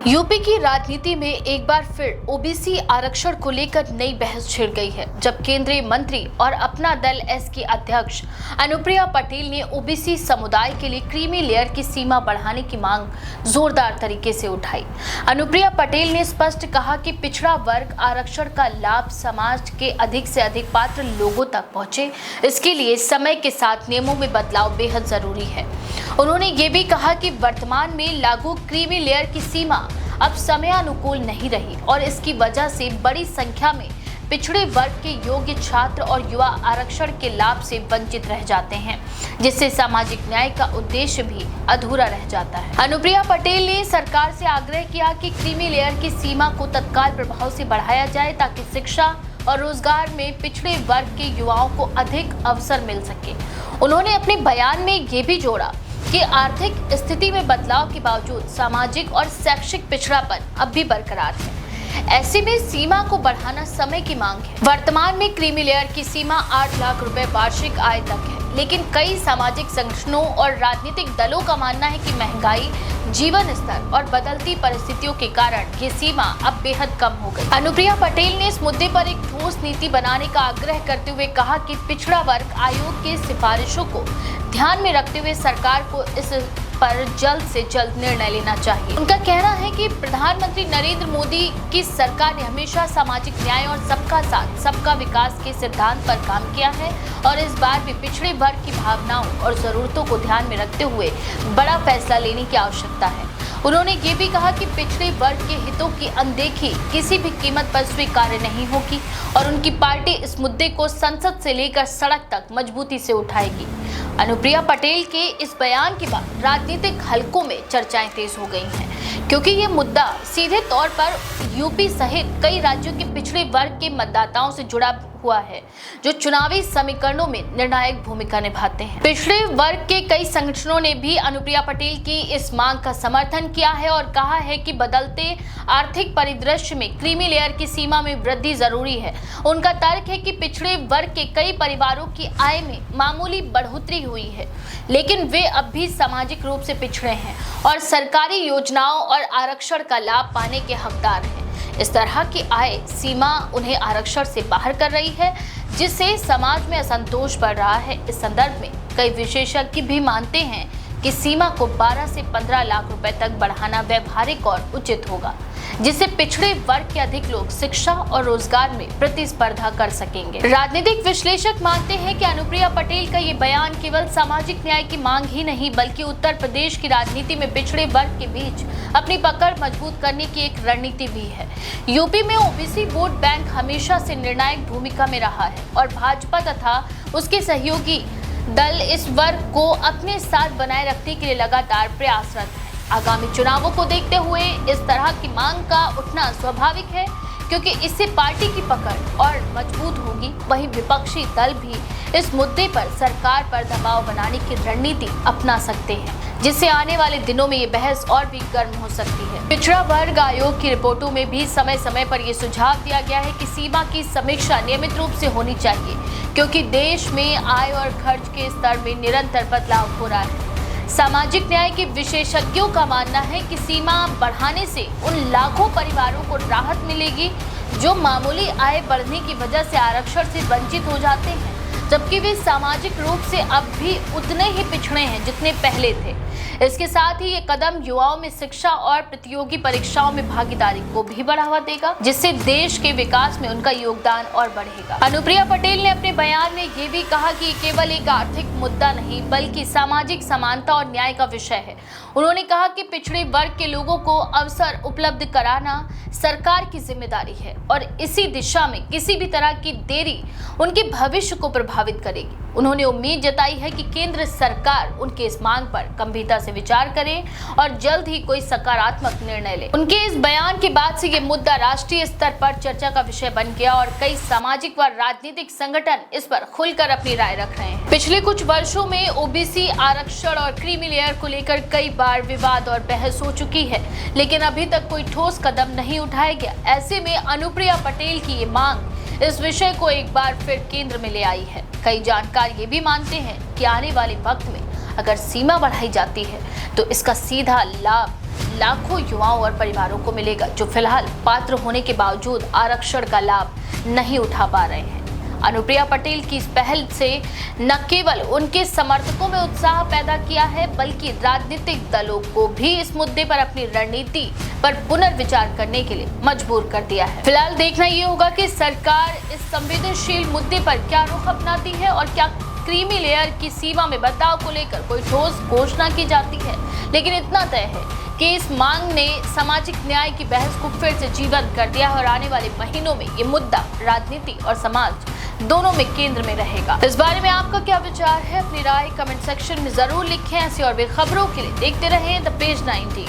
UP की राजनीति में एक बार फिर ओबीसी आरक्षण को लेकर नई बहस छिड़ गई है, जब केंद्रीय मंत्री और अपना दल एस की अध्यक्ष अनुप्रिया पटेल ने ओबीसी समुदाय के लिए क्रीमी लेयर की सीमा बढ़ाने की मांग जोरदार तरीके से उठाई। अनुप्रिया पटेल ने स्पष्ट कहा कि पिछड़ा वर्ग आरक्षण का लाभ समाज के अधिक से अधिक पात्र लोगों तक पहुंचे, इसके लिए समय के साथ नियमों में बदलाव बेहद जरूरी है। उन्होंने ये भी कहा कि वर्तमान में लागू क्रीमी लेयर की सीमा अब समयानुकूल नहीं रही और इसकी वजह से बड़ी संख्या में पिछड़े वर्ग के योग्य छात्र और युवा आरक्षण के लाभ से वंचित रह जाते हैं, जिससे सामाजिक न्याय का उद्देश्य भी अधूरा रह जाता है। अनुप्रिया पटेल ने सरकार से आग्रह किया कि क्रीमी लेयर की सीमा को तत्काल प्रभाव से बढ़ाया जाए ताकि शिक्षा और रोजगार में पिछड़े वर्ग के युवाओं को अधिक अवसर मिल सके। उन्होंने अपने बयान में ये भी जोड़ा कि आर्थिक स्थिति में बदलाव के बावजूद सामाजिक और शैक्षिक पिछड़ापन अब भी बरकरार है। ऐसे में सीमा को बढ़ाना समय की मांग है। वर्तमान में क्रीमी लेयर की सीमा 8 लाख रुपए वार्षिक आय तक है, लेकिन कई सामाजिक संगठनों और राजनीतिक दलों का मानना है कि महंगाई, जीवन स्तर और बदलती परिस्थितियों के कारण ये सीमा अब बेहद कम हो गई। अनुप्रिया पटेल ने इस मुद्दे पर एक ठोस नीति बनाने का आग्रह करते हुए कहा कि पिछड़ा वर्ग आयोग की सिफारिशों को ध्यान में रखते हुए सरकार को इस पर जल्द से जल्द निर्णय लेना चाहिए। उनका कहना है कि प्रधानमंत्री नरेंद्र मोदी की सरकार ने हमेशा सामाजिक न्याय और सबका साथ सबका विकास के सिद्धांत पर काम किया है और इस बार भी पिछड़े वर्ग की भावनाओं और जरूरतों को ध्यान में रखते हुए बड़ा फैसला लेने की आवश्यकता है। उन्होंने ये भी कहा कि पिछड़े वर्ग के हितों की अनदेखी किसी भी कीमत पर स्वीकार्य नहीं होगी और उनकी पार्टी इस मुद्दे को संसद से लेकर सड़क तक मजबूती से उठाएगी। अनुप्रिया पटेल के इस बयान के बाद राजनीतिक हलकों में चर्चाएं तेज हो गई हैं, क्योंकि ये मुद्दा सीधे तौर पर यूपी सहित कई राज्यों के पिछड़े वर्ग के मतदाताओं से जुड़ा हुआ है, जो चुनावी समीकरणों में निर्णायक भूमिका निभाते हैं। पिछड़े वर्ग के कई संगठनों ने भी अनुप्रिया पटेल की इस मांग का समर्थन किया है और कहा है कि बदलते आर्थिक परिदृश्य में क्रीमी लेयर की सीमा में वृद्धि जरूरी है। उनका तर्क है कि पिछड़े वर्ग के कई परिवारों की आय में मामूली बढ़ोतरी हुई है, लेकिन वे अब भी सामाजिक रूप से पिछड़े हैं और सरकारी योजनाओं और आरक्षण का लाभ पाने के हकदार हैं। इस तरह की आय सीमा उन्हें आरक्षण से बाहर कर रही है, जिससे समाज में असंतोष बढ़ रहा है। इस संदर्भ में कई विशेषज्ञ भी मानते हैं कि सीमा को 12 से 15 लाख रुपए तक बढ़ाना व्यवहारिक और उचित होगा, जिससे पिछड़े वर्ग के अधिक लोग शिक्षा और रोजगार में प्रतिस्पर्धा कर सकेंगे। राजनीतिक विश्लेषक मानते हैं कि अनुप्रिया पटेल का ये बयान केवल सामाजिक न्याय की मांग ही नहीं, बल्कि उत्तर प्रदेश की राजनीति में पिछड़े वर्ग के बीच अपनी पकड़ मजबूत करने की एक रणनीति भी है। यूपी में ओबीसी वोट बैंक हमेशा से निर्णायक भूमिका में रहा है और भाजपा तथा उसके सहयोगी दल इस वर्ग को अपने साथ बनाए रखने के लिए लगातार प्रयासरत है। आगामी चुनावों को देखते हुए इस तरह की मांग का उठना स्वाभाविक है, क्योंकि इससे पार्टी की पकड़ और मजबूत होगी। वहीं विपक्षी दल भी इस मुद्दे पर सरकार पर दबाव बनाने की रणनीति अपना सकते हैं, जिससे आने वाले दिनों में ये बहस और भी गर्म हो सकती है। पिछड़ा वर्ग आयोग की रिपोर्टों में भी समय समय पर ये सुझाव दिया गया है कि सीमा की समीक्षा नियमित रूप से होनी चाहिए, क्योंकि देश में आय और खर्च के स्तर में निरंतर बदलाव हो रहा है। सामाजिक न्याय के विशेषज्ञों का मानना है कि सीमा बढ़ाने से उन लाखों परिवारों को राहत मिलेगी जो मामूली आय बढ़ने की वजह से आरक्षण से वंचित हो जाते हैं, जबकि वे सामाजिक रूप से अब भी उतने ही पिछड़े हैं जितने पहले थे। इसके साथ ही ये कदम युवाओं में शिक्षा और प्रतियोगी परीक्षाओं में भागीदारी को भी बढ़ावा देगा, जिससे देश के विकास में उनका योगदान और बढ़ेगा। अनुप्रिया पटेल ने अपने बयान में ये भी कहा कि केवल एक आर्थिक मुद्दा नहीं, बल्कि सामाजिक समानता और न्याय का विषय है। उन्होंने कहा कि पिछड़े वर्ग के लोगों को अवसर उपलब्ध कराना सरकार की जिम्मेदारी है और इसी दिशा में किसी भी तरह की देरी उनके भविष्य को प्रभावित करेगी। उन्होंने उम्मीद जताई है कि केंद्र सरकार उनके इस मांग पर गंभीरता से विचार करे और जल्द ही कोई सकारात्मक निर्णय ले। उनके इस बयान के बाद से ये मुद्दा राष्ट्रीय स्तर पर चर्चा का विषय बन गया और कई सामाजिक व राजनीतिक संगठन इस पर खुलकर अपनी राय रख रहे हैं। पिछले कुछ वर्षों में ओबीसी आरक्षण और क्रीमी लेयर को लेकर कई बार विवाद और बहस हो चुकी है, लेकिन अभी तक कोई ठोस कदम नहीं उठाया गया। ऐसे में अनुप्रिया पटेल की ये मांग इस विषय को एक बार फिर केंद्र में ले आई है। कई जानकार ये भी मानते हैं कि आने वाले वक्त में अगर सीमा बढ़ाई जाती है तो इसका सीधा लाभ लाखों युवाओं और परिवारों को मिलेगा, जो फिलहाल पात्र होने के बावजूद आरक्षण का लाभ नहीं उठा पा रहे हैं। अनुप्रिया पटेल की इस पहल से न केवल उनके समर्थकों में उत्साह पैदा किया है, बल्कि राजनीतिक दलों को भी इस मुद्दे पर अपनी रणनीति पर पुनर्विचार करने के लिए मजबूर कर दिया है। फिलहाल देखना ये होगा कि सरकार इस संवेदनशील मुद्दे पर क्या रुख अपनाती है और क्या क्रीमी लेयर की सीमा में बदलाव को लेकर कोई ठोस घोषणा की जाती है। लेकिन इतना तय है कि इस मांग ने सामाजिक न्याय की बहस को फिर से जीवंत कर दिया है और आने वाले महीनों में ये मुद्दा राजनीति और समाज दोनों में केंद्र में रहेगा। इस बारे में आपका क्या विचार है? अपनी राय कमेंट सेक्शन में जरूर लिखें। ऐसी और भी खबरों के लिए देखते रहें द पेज 90।